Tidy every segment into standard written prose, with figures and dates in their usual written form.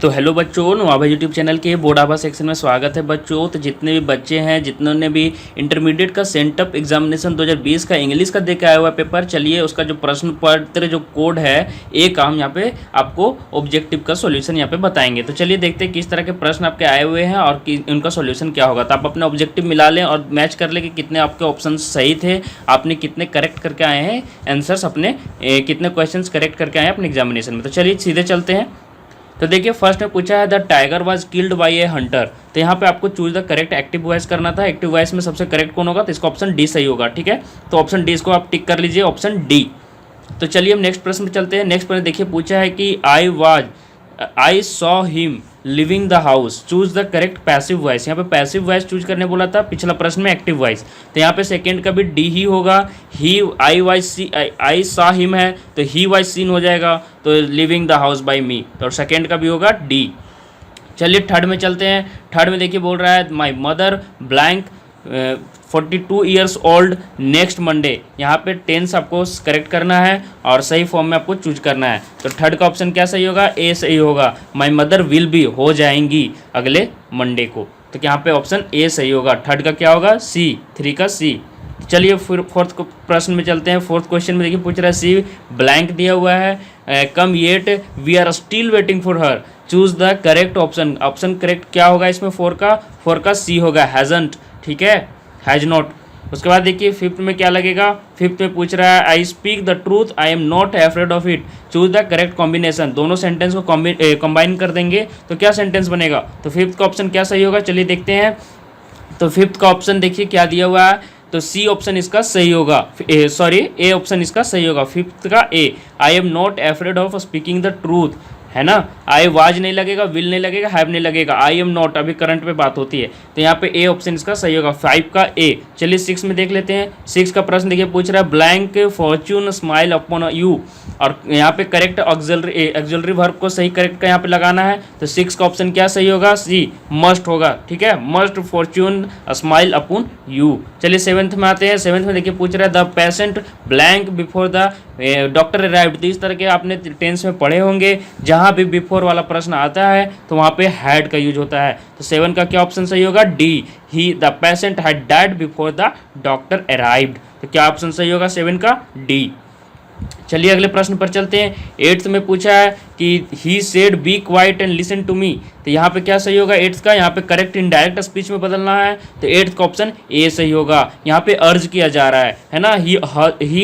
तो हेलो बच्चों, नवाबा YouTube channel के बोर्ड आभा सेक्शन में स्वागत है बच्चों। तो जितने भी बच्चे हैं, जितने भी इंटरमीडिएट का सेंटअप एग्जामिनेशन 2020 का इंग्लिश का दे के आया हुआ पेपर, चलिए उसका जो प्रश्न पत्र जो कोड है एक हम यहाँ पे आपको ऑब्जेक्टिव का सॉल्यूशन यहाँ पे बताएंगे। तो चलिए देखते हैं किस तरह के प्रश्न आपके आए हुए हैं और उनका सॉल्यूशन क्या होगा। तो आप अपने ऑब्जेक्टिव मिला लें और मैच कर लें कि कितने आपके ऑप्शन सही थे, आपने कितने करेक्ट करके आए हैं आंसर्स, अपने कितने क्वेश्चन करेक्ट करके आए हैं अपने एग्जामिनेशन में। तो चलिए सीधे चलते हैं। तो देखिए फर्स्ट में पूछा है the tiger was killed by A Hunter. तो यहाँ पे आपको choose the correct active voice करना था। एक्टिव वॉइस में सबसे करेक्ट कौन होगा? तो इसका ऑप्शन डी सही होगा। ठीक है, तो ऑप्शन डी इसको आप टिक कर लीजिए, ऑप्शन डी। तो चलिए हम नेक्स्ट प्रश्न पे चलते हैं। नेक्स्ट प्रश्न देखिए पूछा है कि I saw him living the house, choose the correct passive voice. यहाँ पे पैसिव वॉइस चूज करने बोला था, पिछला प्रश्न में एक्टिव वॉइस। तो यहाँ पे सेकंड का भी डी ही होगा। ही आई सॉ हिम है तो ही वाज सीन हो जाएगा, तो लिविंग द हाउस बाय मी, तो सेकंड का भी होगा डी। चलिए थर्ड में चलते हैं। थर्ड में देखिए बोल रहा है my mother blank 42 years old next Monday. यहाँ पे टेंस आपको करेक्ट करना है और सही फॉर्म में आपको चूज करना है। तो थर्ड का ऑप्शन क्या सही होगा? ए सही होगा। माई मदर विल बी हो जाएंगी अगले मंडे को, तो यहाँ पे ऑप्शन ए सही होगा। थर्ड का क्या होगा? सी, 3 का सी। चलिए फिर फोर्थ प्रश्न में चलते हैं। फोर्थ क्वेश्चन में देखिए पूछ रहा है सी ब्लैंक दिया हुआ है, come yet we are still waiting for her, choose the correct option. Option correct क्या होगा इसमें? 4 का सी होगा, हैजंट। ठीक है, हैज नॉट। उसके बाद देखिए फिफ्थ में क्या लगेगा? फिफ्थ में पूछ रहा है I speak the truth I am not afraid of it, choose the correct combination. दोनों सेंटेंस को कंबाइन कर देंगे तो क्या सेंटेंस बनेगा? तो फिफ्थ का ऑप्शन क्या सही होगा? चलिए देखते हैं। तो फिफ्थ का ऑप्शन देखिए क्या दिया हुआ है, तो सी ऑप्शन इसका सही होगा, ए ऑप्शन इसका सही होगा। फिफ्थ का A, I am not afraid of speaking the truth, है ना। आई वाज नहीं लगेगा, विल नहीं लगेगा, हैव नहीं लगेगा, आई एम नॉट अभी करंट पे बात होती है, तो यहाँ पे ए ऑप्शन इसका सही होगा, 5 का ए। चलिए 6 में देख लेते हैं। 6 का प्रश्न देखिए पूछ रहा है blank Fortune smile upon you, और यहाँ पे करेक्ट ऑक्सिलरी वर्ब को सही करेक्ट का यहाँ पे लगाना है। तो 6 का ऑप्शन क्या सही होगा? सी, मस्ट होगा। ठीक है, must Fortune smile upon you. चलिए 7th में आते हैं। 7th में देखिए पूछ रहा है the patient blank before the doctor arrived. तो इस तरह के आपने टेंस में पढ़े होंगे, जहाँ भी बिफोर वाला प्रश्न आता है तो वहाँ पे हैड का यूज होता है। तो 7 का क्या ऑप्शन सही होगा? D, he the patient had died before the doctor arrived. तो क्या ऑप्शन सही होगा? 7 का डी। चलिए अगले प्रश्न पर चलते हैं। 8th में पूछा है कि he said be quite and listen to me. तो यहाँ पे क्या सही होगा? 8th का यहाँ पे करेक्ट इनडायरेक्ट स्पीच में बदलना है, तो 8th का ऑप्शन ए सही होगा। यहाँ पे अर्ज किया जा रहा है ना, he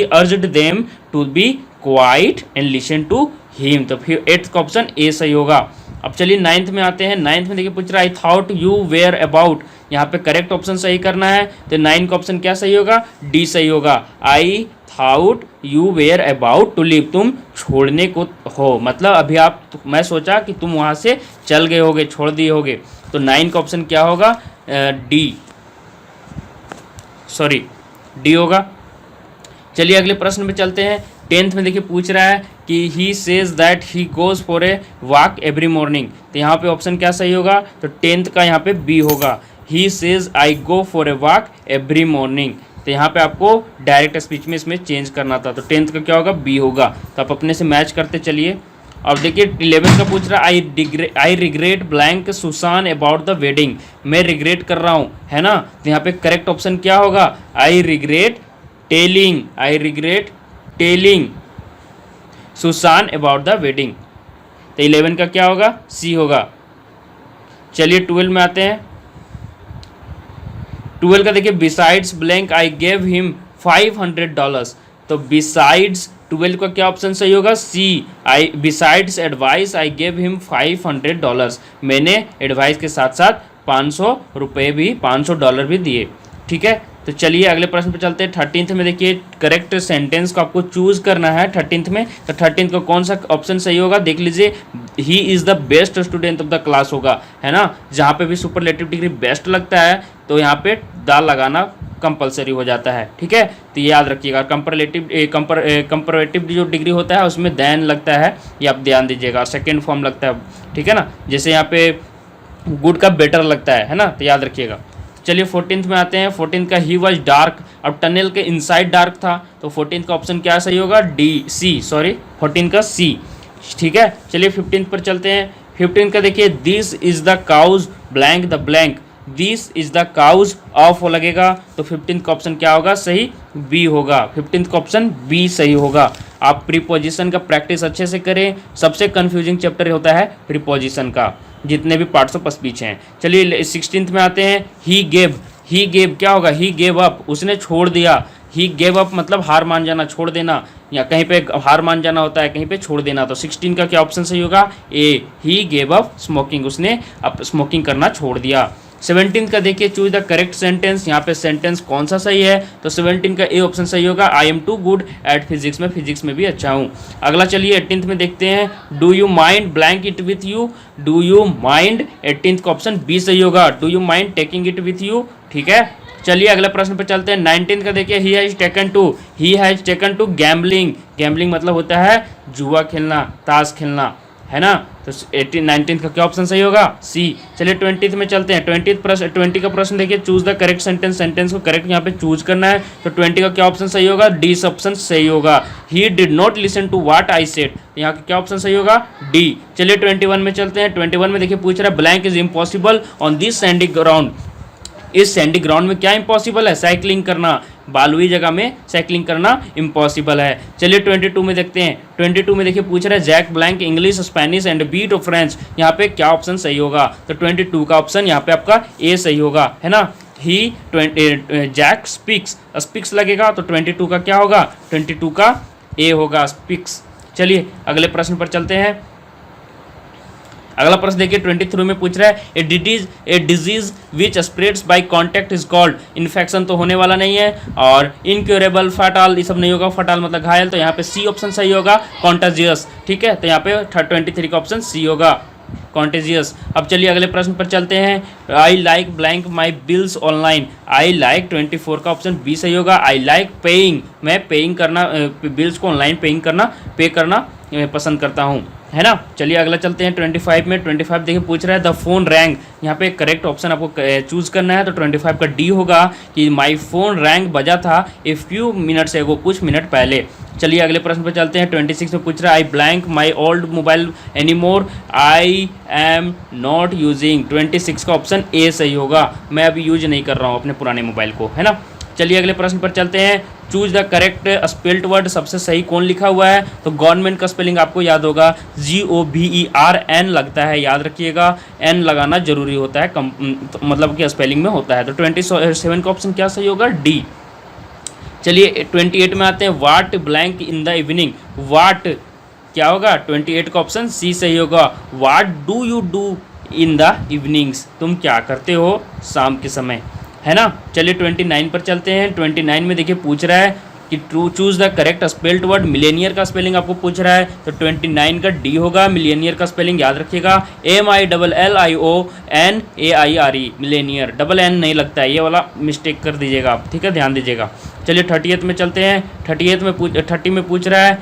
urged them to be quite and listen to him, तो फिर 8th का ऑप्शन ए सही होगा। अब चलिए 9th में आते हैं। 9th में देखिए पूछ रहा है I thought you were about. यहाँ पे करेक्ट ऑप्शन सही करना है, तो 9 का ऑप्शन क्या सही होगा? डी सही होगा। I thought you were about to leave, तुम छोड़ने को हो, मतलब अभी मैं सोचा कि तुम वहाँ से चल गए होगे, छोड़ दिए होगे, तो 9 का ऑप्शन क्या होगा? डी होगा। चलिए अगले प्रश्न में चलते हैं। 10th में देखिए पूछ रहा है कि he says that he goes for a walk every morning. तो यहाँ पे ऑप्शन क्या सही होगा? तो 10th का यहाँ पे बी होगा। He says I go for a walk every morning, तो यहाँ पे आपको डायरेक्ट स्पीच में इसमें चेंज करना था, तो 10th का क्या होगा? बी होगा। तो आप अपने से मैच करते चलिए। और देखिए 11th का पूछ रहा है I regret blank Susan about the wedding. मैं रिग्रेट कर रहा हूँ, है ना, तो यहाँ पे करेक्ट ऑप्शन क्या होगा? I regret telling Susan about the wedding, तो 11 का क्या होगा? सी होगा। चलिए 12 में आते हैं। 12 का देखिए besides blank I gave him $500। तो बिसाइड्स 12 का क्या ऑप्शन सही होगा? C, I besides advice I gave him $500। मैंने एडवाइस के साथ साथ $500 भी दिए। ठीक है, तो चलिए अगले प्रश्न पे चलते हैं। 13th में देखिए करेक्ट सेंटेंस को आपको चूज करना है 13th में। तो 13th को कौन सा ऑप्शन सही होगा? देख लीजिए, he is the best student of the class होगा, है ना। जहाँ पे भी सुपरलेटिव डिग्री बेस्ट लगता है तो यहाँ पे दाल लगाना कंपलसरी हो जाता है। ठीक है, तो ये याद रखिएगा। कंपैरेटिव जो डिग्री होता है उसमें देन लगता है, ये आप ध्यान दीजिएगा। सेकेंड फॉर्म लगता है, ठीक है ना, जैसे यहाँ पे गुड का बेटर लगता है ना, तो याद रखिएगा। चलिए 14th में आते हैं। 14th का ही वॉज डार्क, अब टनल के इनसाइड डार्क था, तो 14th का ऑप्शन क्या सही होगा? 14th का सी। ठीक है, चलिए 15th पर चलते हैं। 15 का देखिए this is the cause blank the blank, this is the cause of लगेगा, तो 15 का ऑप्शन क्या होगा, सही बी होगा। 15 का ऑप्शन बी सही होगा। आप प्रीपोजिशन का प्रैक्टिस अच्छे से करें, सबसे कंफ्यूजिंग चैप्टर होता है प्रीपोजिशन का, जितने भी पार्ट्स ऑफ स्पीच हैं। चलिए 16th में आते हैं। ही गेव क्या होगा, ही गेव अप, उसने छोड़ दिया। ही गेव अप मतलब हार मान जाना, छोड़ देना, या कहीं पे हार मान जाना होता है, कहीं पे छोड़ देना। तो 16 का क्या ऑप्शन सही होगा, ए, ही गेव अप स्मोकिंग, उसने अब स्मोकिंग करना छोड़ दिया। 17 का देखिए चूज द करेक्ट सेंटेंस, यहाँ पे सेंटेंस कौन सा सही है, तो 17 का ए ऑप्शन सही होगा, I am too good at physics, में फिजिक्स में भी अच्छा हूँ। अगला चलिए 18th में देखते हैं। Do you mind blank it with you, do you mind, 18th का ऑप्शन बी सही होगा, do you mind taking it with you, ठीक है। चलिए अगले प्रश्न पर चलते हैं। 19 का देखिए he has taken to gambling, gambling मतलब होता है जुआ खेलना, ताश खेलना, है ना। तो 19 का क्या ऑप्शन सही होगा, सी। चलिए 20th में चलते हैं। 20 का प्रश्न देखिए choose the correct sentence, sentence को करेक्ट यहाँ पे चूज करना है। तो 20 का क्या ऑप्शन सही होगा, डी ऑप्शन सही होगा, he did not listen to what I said, यहाँ का क्या ऑप्शन सही होगा, डी। चलिए 21 में चलते हैं। 21 में देखिए पूछ रहा है blank is impossible on this Sandy ground, इस सैंडी ग्राउंड में क्या इंपॉसिबल है, साइकिलिंग करना, बालुई जगह में साइकिलिंग करना इम्पॉसिबल है। चलिए 22 में देखते हैं। 22 में देखिए पूछ रहा है Jack blank English Spanish and bit of French, यहाँ पे क्या ऑप्शन सही होगा, तो 22 का ऑप्शन यहाँ पे आपका ए सही होगा, है ना। ही जैक स्पीक्स लगेगा, तो 22 का क्या होगा, 22 का ए होगा, स्पीक्स। चलिए अगले प्रश्न पर चलते हैं। अगला प्रश्न देखिए 23 में पूछ रहा है a disease which spreads by contact is called, infection तो होने वाला नहीं है, और इनक्योरेबल, फटाल, ये सब नहीं होगा, फटाल मतलब घायल, तो यहाँ पे सी ऑप्शन सही होगा, कॉन्टेजियस, ठीक है। तो यहाँ पे 23 का ऑप्शन सी होगा, कॉन्टेजियस। अब चलिए अगले प्रश्न पर चलते हैं। I like blank my bills online, I like 24 का ऑप्शन बी सही होगा, आई लाइक पेइंग, मैं पेइंग करना, बिल्स को ऑनलाइन पे करना पसंद करता हूँ, है ना। चलिए अगला चलते हैं 25 में। 25 देखिए पूछ रहा है द फोन रैंग, यहाँ पे करेक्ट ऑप्शन आपको चूज करना है, तो 25 का डी होगा कि माई फोन रैंग बजा था ए फ्यू मिनट्स एगो, कुछ मिनट पहले। चलिए अगले प्रश्न पर चलते हैं। 26 में पूछ रहा है आई blank my old mobile any more, I am not using, 26 का ऑप्शन ए सही होगा, मैं अभी यूज नहीं कर रहा हूँ अपने पुराने मोबाइल को, है ना। चलिए अगले प्रश्न पर चलते हैं। Choose the correct spelt word, सबसे सही कौन लिखा हुआ है, तो गवर्नमेंट का स्पेलिंग आपको याद होगा, GOVERN लगता है, याद रखिएगा, एन लगाना जरूरी होता है, मतलब कि स्पेलिंग में होता है। तो 27 का ऑप्शन क्या सही होगा, डी। चलिए 28 में आते हैं। वाट ब्लैंक इन द इवनिंग, वाट क्या होगा, 28 का ऑप्शन सी सही होगा, what do you do in the evenings, तुम क्या करते हो शाम के समय, है ना। चलिए 29 पर चलते हैं। 29 में देखिए पूछ रहा है कि true choose the correct spelled word, Millionaire का स्पेलिंग आपको पूछ रहा है, तो 29 का डी होगा, मिलेनियर का स्पेलिंग याद रखिएगा, MILLIONAIRE, मिलेनियर, डबल एन नहीं लगता है, ये वाला मिस्टेक कर दीजिएगा आप, ठीक है, ध्यान दीजिएगा। चलिए 30th में चलते हैं। 30 में पूछ रहा है,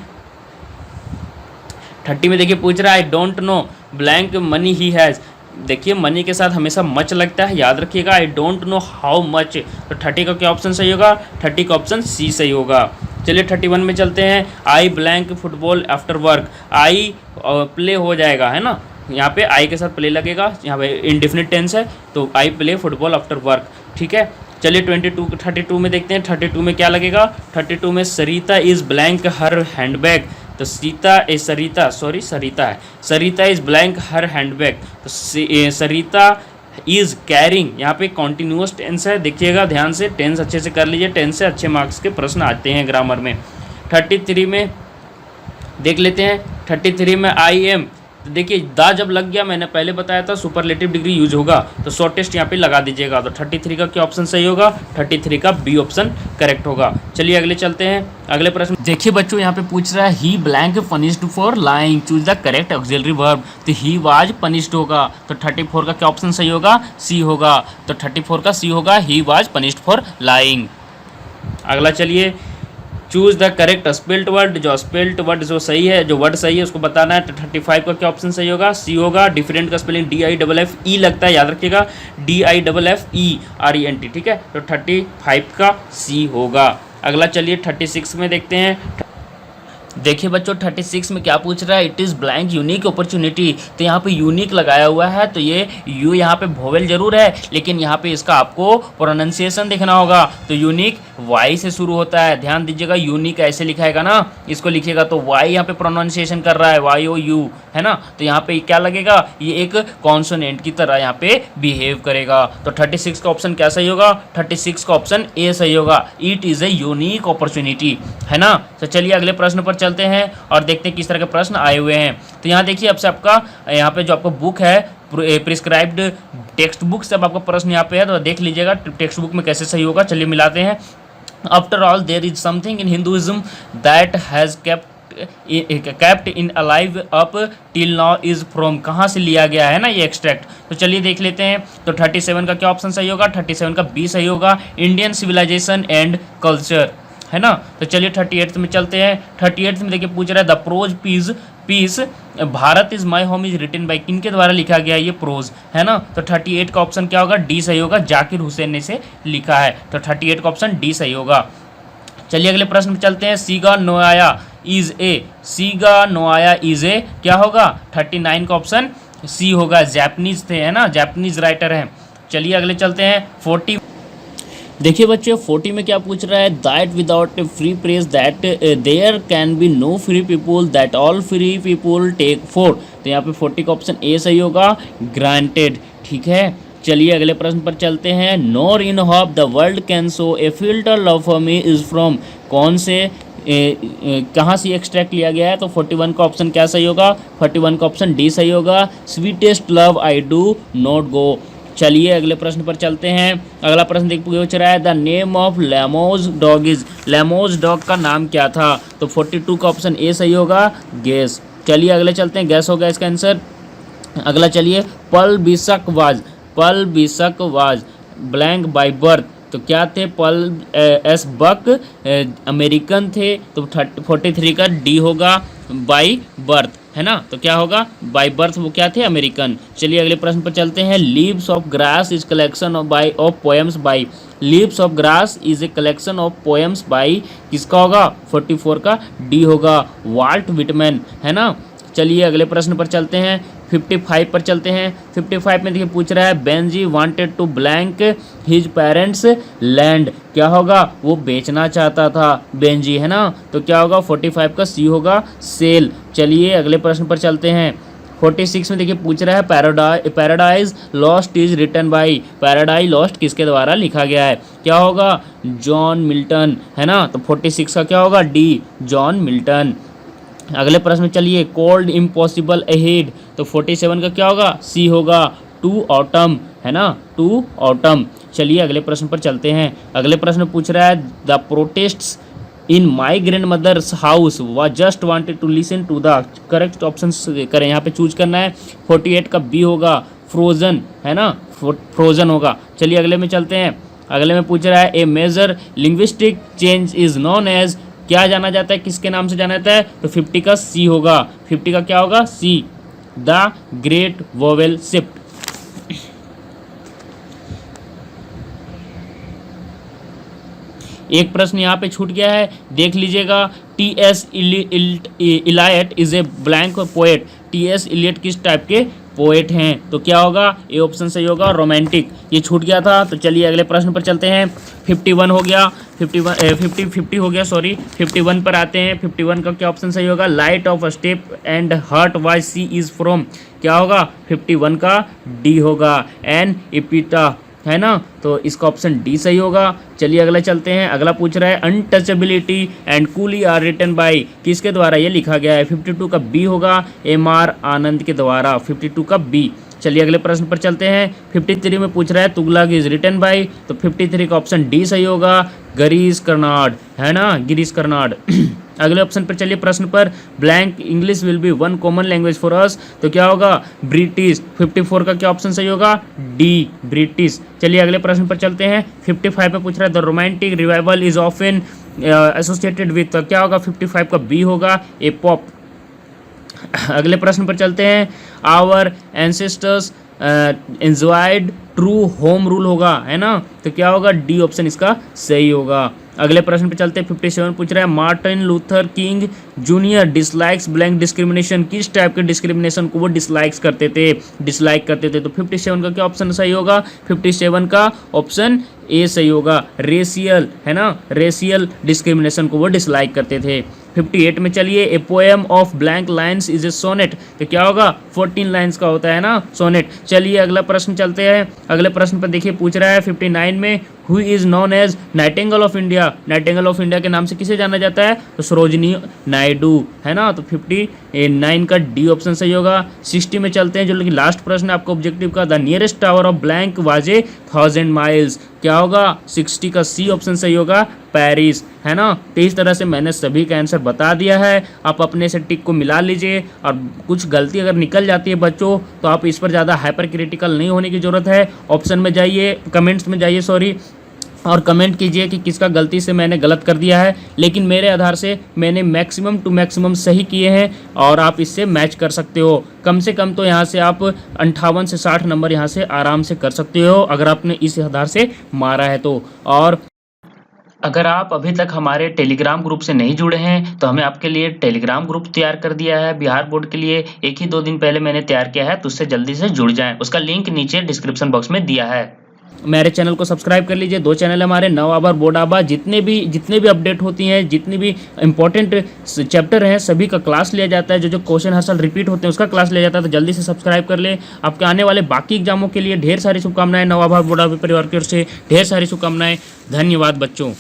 30 में देखिए पूछ रहा है I don't know blank money he has, देखिए मनी के साथ हमेशा मच लगता है, याद रखिएगा, I don't know how much, तो 30 का क्या ऑप्शन सही होगा, 30 का ऑप्शन सी सही होगा। चलिए 31 में चलते हैं। आई blank football after work, I play हो जाएगा, है ना, यहाँ पे आई के साथ प्ले लगेगा, यहाँ पे इंडेफिनिट टेंस है, तो I play football after work, ठीक है। चलिए 32 में देखते हैं। 32 में क्या लगेगा, 32 में सरिता इज़ ब्लैंक हर हैंडबैग, तो सरिता इज़ ब्लैंक हर हैंडबैग, तो सरिता इज़ कैरिंग, यहाँ पे कॉन्टिन्यूअस टेंस है, देखिएगा ध्यान से, टेंस अच्छे से कर लीजिए, टेंस से अच्छे मार्क्स के प्रश्न आते हैं ग्रामर में। 33 में देख लेते हैं। 33 में आई एम, तो देखिए दा जब लग गया, मैंने पहले बताया था सुपरलेटिव डिग्री यूज होगा, तो शॉर्टेस्ट यहाँ पे लगा दीजिएगा, तो 33 का क्या ऑप्शन सही होगा, 33 का बी ऑप्शन करेक्ट होगा। चलिए अगले चलते हैं। अगले प्रश्न देखिए बच्चों, यहाँ पे पूछ रहा है he blank punished for lying, choose the correct auxiliary verb, तो ही वाज पनिश्ड होगा, तो 34 का क्या ऑप्शन सही होगा, सी होगा, तो 34 का सी होगा, he was punished for lying. अगला चलिए, choose the correct spelt word, जो स्पेल्ट वर्ड जो सही है, जो वर्ड सही है उसको बताना है, तो 35 का क्या ऑप्शन सही होगा, सी होगा। डिफरेंट का स्पेलिंग DIFFE लगता है, याद रखिएगा, DIFFERENT, ठीक है, तो 35 का सी होगा। अगला चलिए 36 में देखते हैं। देखिए बच्चों 36 में क्या पूछ रहा है, it is blank unique opportunity. तो यहाँ पे यूनिक लगाया हुआ है, तो ये यू यहाँ पे वोवेल जरूर है, लेकिन यहाँ पे इसका आपको प्रोनाउंसिएशन देखना होगा। तो यूनिक वाई से शुरू होता है, ध्यान दीजिएगा। यूनिक ऐसे लिखाएगा ना, इसको लिखिएगा तो वाई यहाँ पे प्रोनाउंसिएशन कर रहा है, वाई ओ यू, है ना। तो यहाँ पे क्या लगेगा, ये एक कॉन्सोनेंट की तरह यहाँ पे बिहेव करेगा। तो 36 का ऑप्शन क्या सही होगा, 36 का ऑप्शन ए सही होगा। It is a unique opportunity, है ना। तो चलिए अगले प्रश्न पर चलते हैं और देखते हैं किस तरह के प्रश्न आए हुए हैं। तो यहाँ देखिए, अब से आपका यहाँ पे जो आपका बुक है प्रिस्क्राइब्ड टेक्स्ट बुक से अब आपका प्रश्न यहाँ पे है, तो देख लीजिएगा टेक्स्ट बुक में कैसे सही होगा। चलिए मिलाते हैं। After all there is something in Hinduism that has kept in alive up till now is from, कहाँ से लिया गया है ना ये एक्सट्रैक्ट। तो चलिए देख लेते हैं। तो 37 का क्या ऑप्शन सही होगा, 37 का बी सही होगा, इंडियन सिविलाइजेशन एंड कल्चर, है ना। तो चलिए 38 में चलते हैं। 38 में देखिए पूछ रहा है the prose piece Bharat is my home is written by, किन के द्वारा लिखा गया ये प्रोज, है ना। तो 38 का ऑप्शन क्या होगा, डी सही होगा, जाकिर हुसैन ने से लिखा है। तो 38 का ऑप्शन डी सही होगा। चलिए अगले प्रश्न में चलते हैं। सीगा नोआया इज ए, सीगा नोआया इज ए क्या होगा, 39 का ऑप्शन सी होगा, जैपनीज थे, है ना, जैपनीज राइटर हैं। चलिए अगले चलते हैं 40। देखिए बच्चे 40 में क्या पूछ रहा है, that without free press that there can be no free people that all free people take for. तो यहाँ पे 40 का ऑप्शन ए सही होगा, ग्रांटेड, ठीक है। चलिए अगले प्रश्न पर चलते हैं। Nor in hop the world can so a filter love for me is from, कौन से कहाँ से एक्सट्रैक्ट लिया गया है। तो 41 का ऑप्शन क्या सही होगा, 41 का ऑप्शन डी सही होगा, sweetest love I do not go. चलिए अगले प्रश्न पर चलते हैं। अगला प्रश्न देख पूछ रहा है the name of Lemo's dog is, Lemo's dog का नाम क्या था। तो 42 का ऑप्शन ए सही होगा, गैस। चलिए अगले चलते हैं, गैस होगा इसका आंसर। अगला चलिए, पल बिशक वाज ब्लैंक बाय बर्थ। तो क्या थे, पल एस बक अमेरिकन थे। तो 43 का डी होगा, बाई बर्थ, है ना। तो क्या होगा, बाई बर्थ वो क्या थे, अमेरिकन। चलिए अगले प्रश्न पर चलते हैं। Leaves of grass is collection of poems by, leaves of grass is a collection of poems by, किसका होगा, 44 का डी होगा, वाल्ट विटमैन, है ना। चलिए अगले प्रश्न पर चलते हैं। 55 पर चलते हैं। 55 में देखिए पूछ रहा है Benjy wanted to blank his parents land, क्या होगा, वो बेचना चाहता था बेंजी, है ना। तो क्या होगा, 45 का सी होगा, सेल। चलिए अगले प्रश्न पर चलते हैं। 46 में देखिए पूछ रहा है Paradise Lost is written by, Paradise Lost किसके द्वारा लिखा गया है, क्या होगा, जॉन मिल्टन, है ना। तो 46 का क्या होगा, डी, जॉन मिल्टन। अगले प्रश्न में चलिए, कोल्ड इम्पॉसिबल अहेड। तो 47 का क्या होगा, सी होगा, टू ऑटम, है ना, टू ऑटम। चलिए अगले प्रश्न पर चलते हैं। अगले प्रश्न पूछ रहा है the protests in my grandmother's house was just wanted to listen to the, correct option करें, यहाँ पे चूज करना है। 48 का बी होगा, फ्रोजन, है ना, फ्रोजन होगा। चलिए अगले में चलते हैं। अगले में पूछ रहा है a major linguistic change is known as, क्या जाना जाता है, किसके नाम से जाना जाता है। तो 50 का सी होगा, 50 का क्या होगा, C, the great vowel shift. एक प्रश्न यहाँ पे छूट गया है, देख लीजिएगा। T S. Eliot is a blank poet, T S. Eliot किस टाइप के पोएट हैं। तो क्या होगा, ए ऑप्शन सही होगा, रोमांटिक। ये छूट गया था। तो चलिए अगले प्रश्न पर चलते हैं। 51 हो गया, 50 हो गया, सॉरी 51 पर आते हैं। 51 का क्या ऑप्शन सही होगा, light of a step and hurt why see is from, क्या होगा, 51 का डी होगा, एन इपिटा, है ना। तो इसका ऑप्शन डी सही होगा। चलिए अगला चलते हैं। अगला पूछ रहा है untouchability and coolie are written by, किसके द्वारा ये लिखा गया है। 52 का बी होगा, एम.आर. आनंद के द्वारा, 52 का बी। चलिए अगले प्रश्न पर चलते हैं। 53 में पूछ रहा है तुगलक इज रिटन बाय, तो 53 का ऑप्शन डी सही होगा, गिरीश कर्नाड, है ना, गिरीश कर्नाड। अगले ऑप्शन पर चलिए, प्रश्न पर blank English will be one common language for us, तो क्या होगा, ब्रिटिश। 54 का क्या ऑप्शन सही होगा, डी, ब्रिटिश। चलिए अगले प्रश्न पर चलते हैं। 55 पे पूछ रहा है the romantic revival is often associated with, तो क्या होगा, 55 का बी होगा, ए पॉप। अगले प्रश्न पर चलते हैं। Our ancestors enjoyed true home rule होगा, है ना। तो क्या होगा, डी ऑप्शन इसका सही होगा। अगले प्रश्न पे चलते हैं। 57 पूछ रहा है Martin Luther king junior dislikes blank discrimination, किस टाइप के डिस्क्रिमिनेशन को वो डिसलाइक करते थे। तो 57 का क्या ऑप्शन सही होगा, 57 का ऑप्शन ए सही होगा, रेशियल, है ना, रेशियल डिस्क्रिमिनेशन को वो डिसलाइक करते थे। 58 में चलिए, a poem of blank lines is a sonnet, तो क्या होगा, 14 लाइन्स का होता है ना सोनेट। चलिए अगला प्रश्न चलते हैं। अगले प्रश्न पर देखिए पूछ रहा है 59 में, who is known as nightingale of India, nightingale of India के नाम से किसे जाना जाता है, तो सरोजिनी नायडू, है ना। तो 59 का डी ऑप्शन सही होगा। 60 में चलते हैं, जो कि लास्ट प्रश्न है आपको ऑब्जेक्टिव का, the nearest tower of blank was a 1000 miles, क्या होगा, 60 का सी ऑप्शन सही होगा, पेरिस, है ना। तो इस तरह से मैंने सभी का आंसर बता दिया है। आप अपने से टिक को मिला लीजिए, और कुछ गलती अगर निकल जाती है बच्चों तो आप इस पर ज़्यादा हाइपर क्रिटिकल नहीं होने की ज़रूरत है। ऑप्शन में जाइए, कमेंट्स में जाइए सॉरी, और कमेंट कीजिए कि किसका गलती से मैंने गलत कर दिया है। लेकिन मेरे आधार से मैंने मैक्सिमम टू मैक्सिमम सही किए हैं, और आप इससे मैच कर सकते हो। कम से कम तो यहाँ से आप 58 से 60 नंबर यहाँ से आराम से कर सकते हो, अगर आपने इस आधार से मारा है तो। और अगर आप अभी तक हमारे टेलीग्राम ग्रुप से नहीं जुड़े हैं तो हमें आपके लिए टेलीग्राम ग्रुप तैयार कर दिया है बिहार बोर्ड के लिए, 1 ही 2 दिन पहले मैंने तैयार किया है, तो उससे जल्दी से जुड़ जाएं। उसका लिंक नीचे डिस्क्रिप्शन बॉक्स में दिया है। मेरे चैनल को सब्सक्राइब कर लीजिए। 2 चैनल हमारे, नवाबर बोर्डाबा, जितने भी अपडेट होती हैं, जितनी भी इंपॉर्टेंट चैप्टर हैं सभी का क्लास लिया जाता है। जो क्वेश्चन हर साल रिपीट होते हैं उसका क्लास लिया जाता है, तो जल्दी से सब्सक्राइब कर ले। आपके आने वाले बाकी एग्जामों के लिए ढेर सारी शुभकामनाएं, नवाबर बोर्डाबा परिवार की ओर से ढेर सारी शुभकामनाएं। धन्यवाद बच्चों।